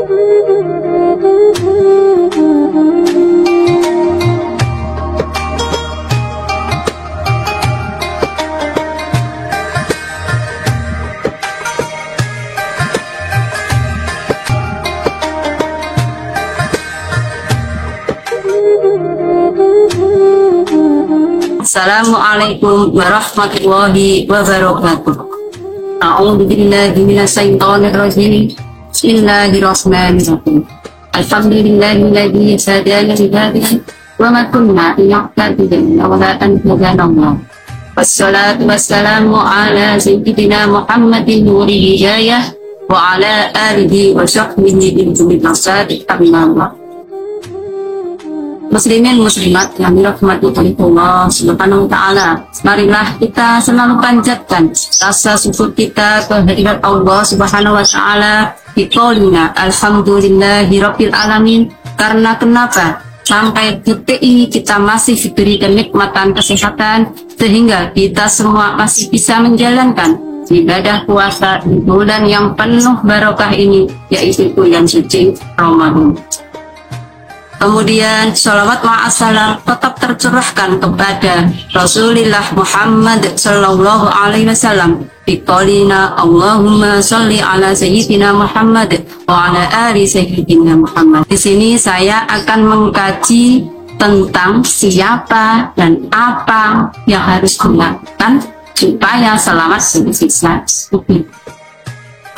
Assalamualaikum warahmatullahi wabarakatuh. A'udzu billahi minasyaitonir rajim. Bismillahirrahmanirrahim. Alhamdulillahilladzi hadana li hadza wa ma kunna linahtadiya lawla an hadana Allah. Wassalatu wassalamu ala sayyidina Muhammadin nuril hidayah wa ala alihi wa sahbihi bil asadiq amma. Muslimin muslimat yang dirahmati oleh Allah Subhanahu wa taala, marilah kita selalu panjatkan rasa syukur kita kehadirat Allah Subhanahu wa taala biqaulina alhamdulillahirabbil alamin. Karena kenapa sampai detik ini kita masih diberi kenikmatan kesehatan sehingga kita semua masih bisa menjalankan ibadah puasa di bulan yang penuh barokah ini, yaitu bulan suci Ramadan. Kemudian sholawat ma'asalam tetap tercurahkan kepada Rasulullah Muhammad sallallahu alaihi wasallam biqaulina Allahumma sholli ala sayyidina Muhammad wa ala ali sayyidina Muhammad. Di sini saya akan mengkaji tentang siapa dan apa yang harus dilakukan supaya selamat dari siksa kubur.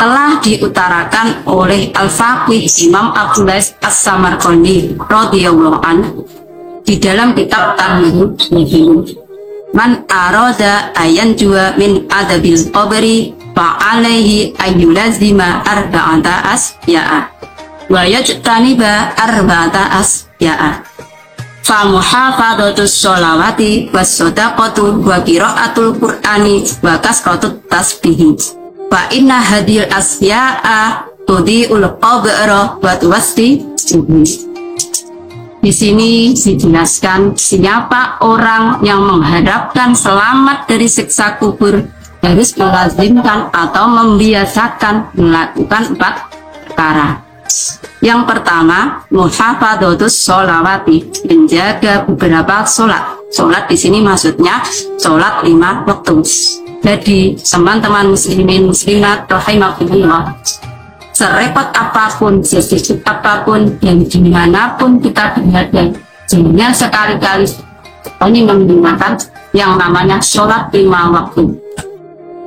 Telah diutarakan oleh Al-Faqih Imam Abdullah As-Samarqandi radhiyallahu anhu di dalam kitab Tamhidul Mufhim. Man arada ayan jua min adabil qabri fa alaihi ayyulazima arba'ata asya'a wa yajtaniba arba'ata asya'a. Fa muhafadhatus sholawati was shadaqatu wa qiraatul qur'ani wa kasratut tasbih. Fa inna hadil asya'a tudhi'ul qabra wa tuwasti. Di sini dijelaskan siapa orang yang mengharapkan selamat dari siksa kubur harus melazimkan atau membiasakan melakukan 4 perkara. Yang pertama, muhafadhatus sholawati, menjaga beberapa sholat. Sholat di sini maksudnya sholat 5 waktu. Jadi teman-teman muslimin muslimat rahimakumullah, serepot apapun, sesulit apapun, dan dimanapun kita berada, jangan sekali-kali ini menggunakan yang namanya sholat 5 waktu.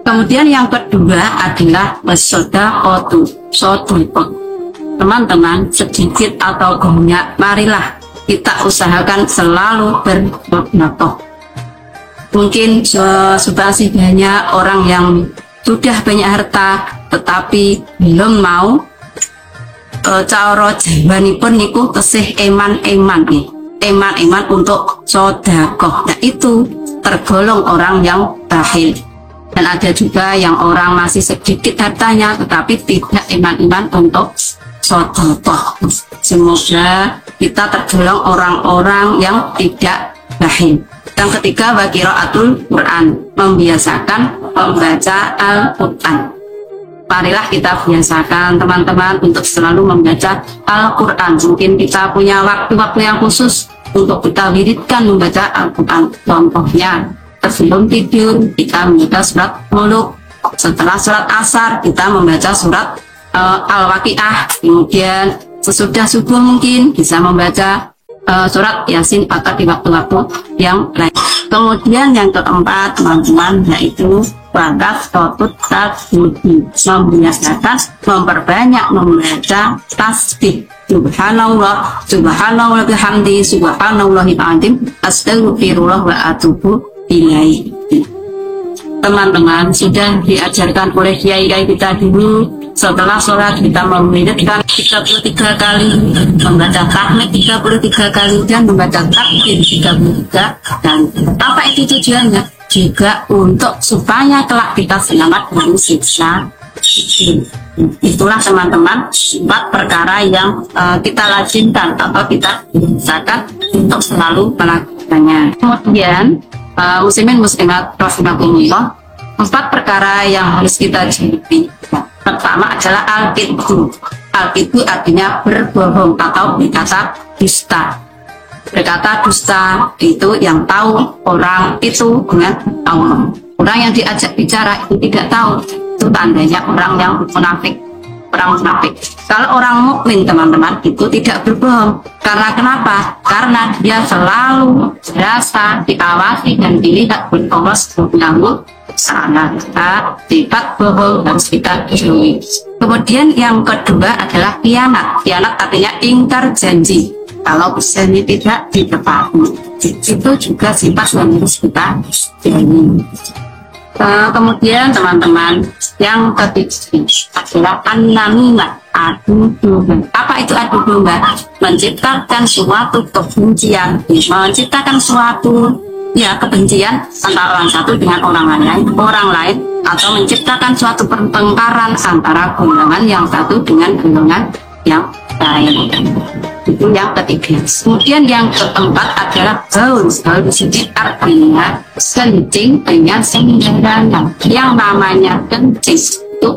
Kemudian yang kedua adalah washodaqatu, sedekah. Teman-teman, sedikit atau banyak, marilah kita usahakan selalu bersedekah. Mungkin masih banyak orang yang sudah banyak harta tetapi belum mau cara jawabanipun niku tesih eman-eman untuk sedekah. Nah, itu tergolong orang yang bakhil. Dan ada juga yang orang masih sedikit hartanya tetapi tidak eman-eman untuk sedekah. Semoga kita tergolong orang-orang yang tidak bakhil. Yang ketiga, wa qiraatul Quran, membiasakan membaca Al-Quran. Marilah kita biasakan teman-teman untuk selalu membaca Al-Quran. Mungkin kita punya waktu-waktu yang khusus untuk kita wiridkan membaca Al-Quran. Contohnya, sebelum tidur kita membaca surat Muluk, setelah surat Asar kita membaca surat Al-Waqiah, kemudian sesudah subuh mungkin bisa membaca surat Yasin atau di waktu-waktu yang lain. Kemudian yang keempat teman-teman, yaitu kasratut tasbih, membiasakan memperbanyak membaca tasbih. Subhanallah, subhanallah bihamdi, subhanallahil azim, astagfirullah wa atubu ilaih. Teman-teman, sudah diajarkan oleh kiai-kiai kita dulu, setelah sholat kita mewiridkan 33 kali, membaca tahmid 33 kali, dan membaca takbir 33 kali. Apa itu tujuannya? Juga untuk supaya kelak kita selamat dari siksa. Itulah teman-teman 4 perkara yang kita lazimkan atau kita biasakan untuk selalu melakukannya. Kemudian muslimin muslimat rahimakumullah, 4 perkara yang harus kita jauhi. Pertama adalah al-kidbu. Al-kidbu artinya berbohong atau berkata dusta. Berkata dusta itu yang tahu orang itu dengan Allah. Orang yang diajak bicara itu tidak tahu, itu tandanya orang yang munafik. Orang munafik. Kalau orang mukmin teman-teman itu tidak berbohong. Karena kenapa? Karena dia selalu merasa diawasi dan dilihat oleh Allah Subhanahu sana. Sifat bohong harus kita jauhi. Kemudian yang kedua adalah khianat. Khianat artinya ingkar janji. Kalau janji tidak ditepati, itu juga sifat yang harus kita jauhi. Kemudian teman-teman, yang ketiga adalah an-namimah, adu domba. Apa itu adu domba? Menciptakan suatu kebencian, menciptakan suatu kebencian antara orang satu dengan orang lain, atau menciptakan suatu pertengkaran antara golongan yang satu dengan golongan yang lain. Itu yang ketiga. Kemudian yang keempat adalah gaul. Gaul di sini artinya kencing dengan sembarangan. Yang namanya kencing itu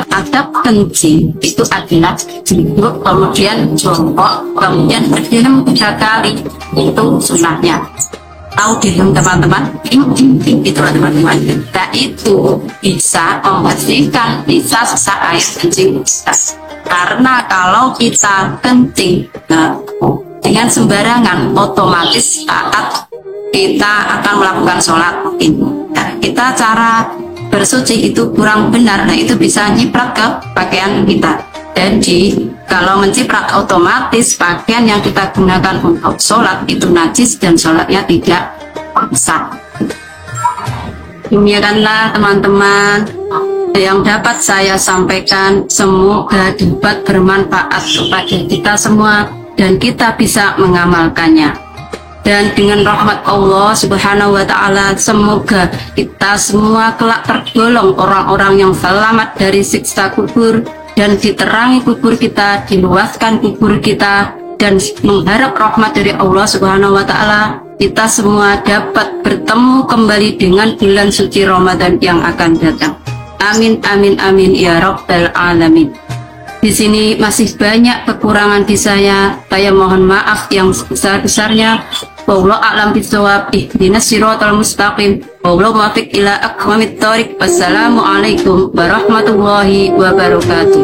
adab kencing itu adalah duduk, kemudian jongkok, kemudian berdiam 3 kali. Itu sunnahnya. Tahu diam teman-teman? Itu teman-teman. Nah itu bisa membersihkan, bisa sesak air kencing bisa. Karena kalau kita kencing dengan sembarangan, otomatis saat kita akan melakukan sholat, kita cara bersuci itu kurang benar. Nah itu bisa nyiprat ke pakaian kita. Dan kalau menciprat, otomatis pakaian yang kita gunakan untuk sholat itu najis dan sholatnya tidak sah. Demikianlah teman-teman yang dapat saya sampaikan. Semoga dapat bermanfaat kepada kita semua dan kita bisa mengamalkannya. Dan dengan rahmat Allah Subhanahu wa ta'ala, semoga kita semua kelak tergolong orang-orang yang selamat dari siksa kubur, dan diterangi kubur kita, diluaskan kubur kita, dan mengharap rahmat dari Allah Subhanahu wa ta'ala, kita semua dapat bertemu kembali dengan bulan suci Ramadan yang akan datang. Amin, amin, amin, ya Rabbal Alamin. Di sini masih banyak kekurangan di saya mohon maaf yang sebesar-besarnya. Wallahu a'lam bishawab. Ihdinas siratal mustaqim. Wallahu muwaffiq ila aqwamit thoriq. Wassalamualaikum warahmatullahi wabarakatuh.